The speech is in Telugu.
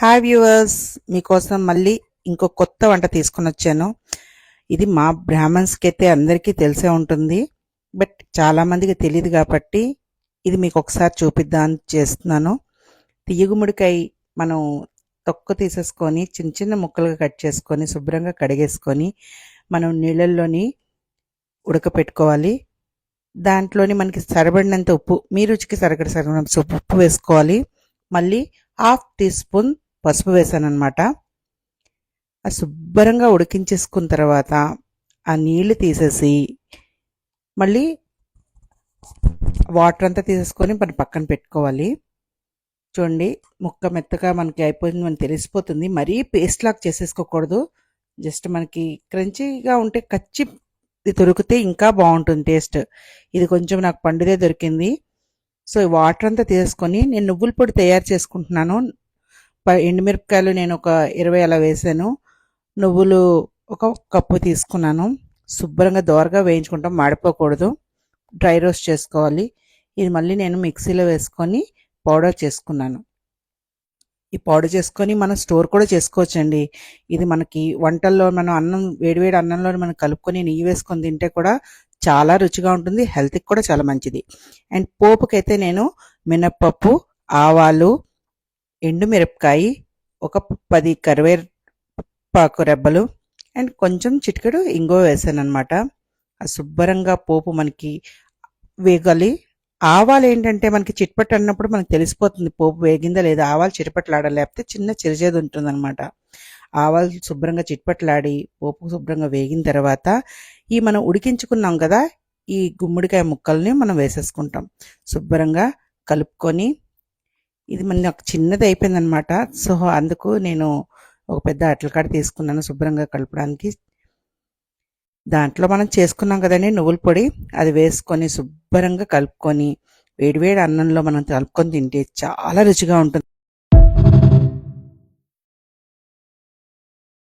హాయ్ వ్యూవర్స్, మీకోసం మళ్ళీ ఇంకో కొత్త వంట తీసుకొని వచ్చాను. ఇది మా బ్రాహ్మణ్స్కి అయితే అందరికీ తెలిసే ఉంటుంది, బట్ చాలామందికి తెలియదు కాబట్టి ఇది మీకు ఒకసారి చూపిద్దామని చేస్తున్నాను. తియ్యగుమ్మడికాయ మనం తొక్క తీసేసుకొని చిన్న చిన్న ముక్కలుగా కట్ చేసుకొని శుభ్రంగా కడిగేసుకొని మనం నీళ్ళల్లోని ఉడకపెట్టుకోవాలి. దాంట్లోని మనకి సరిపడినంత ఉప్పు, మీ రుచికి సరిపడినంత ఉప్పు వేసుకోవాలి. మళ్ళీ 1/2 టీ స్పూన్ పసుపు వేసాను అనమాట. ఆ శుభ్రంగా ఉడికించేసుకున్న తర్వాత ఆ నీళ్లు తీసేసి మళ్ళీ వాటర్ అంతా తీసేసుకొని మన పక్కన పెట్టుకోవాలి. చూడండి, ముక్క మెత్తగా మనకి అయిపోయింది, మనకి తెలిసిపోతుంది. మరీ పేస్ట్ లాగా చేసేసుకోకూడదు. జస్ట్ మనకి క్రంచీగా ఉంటే కచ్చి దొరికితే ఇంకా బాగుంటుంది టేస్ట్. ఇది కొంచెం నాకు పండుదే దొరికింది. సో ఈ వాటర్ అంతా తీసుకొని నేను నువ్వుల పొడి తయారు చేసుకుంటున్నాను. ఎండుమిరపకాయలు నేను ఒక 20 అలా వేసాను. నువ్వులు ఒక కప్పు తీసుకున్నాను. శుభ్రంగా దోరగా వేయించుకుంటాం, మాడిపోకూడదు. డ్రై రోస్ట్ చేసుకోవాలి. ఇది మళ్ళీ నేను మిక్సీలో వేసుకొని పౌడర్ చేసుకున్నాను. ఈ పౌడర్ చేసుకొని మనం స్టోర్ కూడా చేసుకోవచ్చండి. ఇది మనకి వంటల్లో మనం అన్నం వేడివేడి అన్నంలో మనం కలుపుకొని నెయ్యి వేసుకొని తింటే కూడా చాలా రుచిగా ఉంటుంది, హెల్త్కి కూడా చాలా మంచిది. అండ్ పోపుకైతే నేను మినప్పప్పు, ఆవాలు, ఎండుమిరపకాయ, ఒక 10 కరివేపాకు రెబ్బలు అండ్ కొంచెం చిటికెడు ఇంగువ వేసాను అనమాట. ఆ శుభ్రంగా పోపు మనకి వేగాలి. ఆవాలు ఏంటంటే మనకి చిట్పట్ అన్నప్పుడు మనకు తెలిసిపోతుంది పోపు వేగిందా లేదా. ఆవాలు చిటపట్లాడాలి, లేకపోతే చిన్న చిరుచేది ఉంటుంది అనమాట. ఆవాలు శుభ్రంగా చిట్పట్లాడి పోపు శుభ్రంగా వేగిన తర్వాత ఈ మనం ఉడికించుకున్నాం కదా, ఈ గుమ్మడికాయ ముక్కల్ని మనం వేసేసుకుంటాం. శుభ్రంగా కలుపుకొని ఇది నాకు చిన్నది అయిపోయింది అనమాట. సో అందుకు నేను ఒక పెద్ద అట్లకాడ తీసుకున్నాను శుభ్రంగా కలపడానికి. దాంట్లో మనం చేసుకున్నాం కదండి నువ్వుల పొడి, అది వేసుకొని శుభ్రంగా కలుపుకొని వేడివేడి అన్నంలో మనం కలుపుకొని తింటే చాలా రుచిగా ఉంటుంది.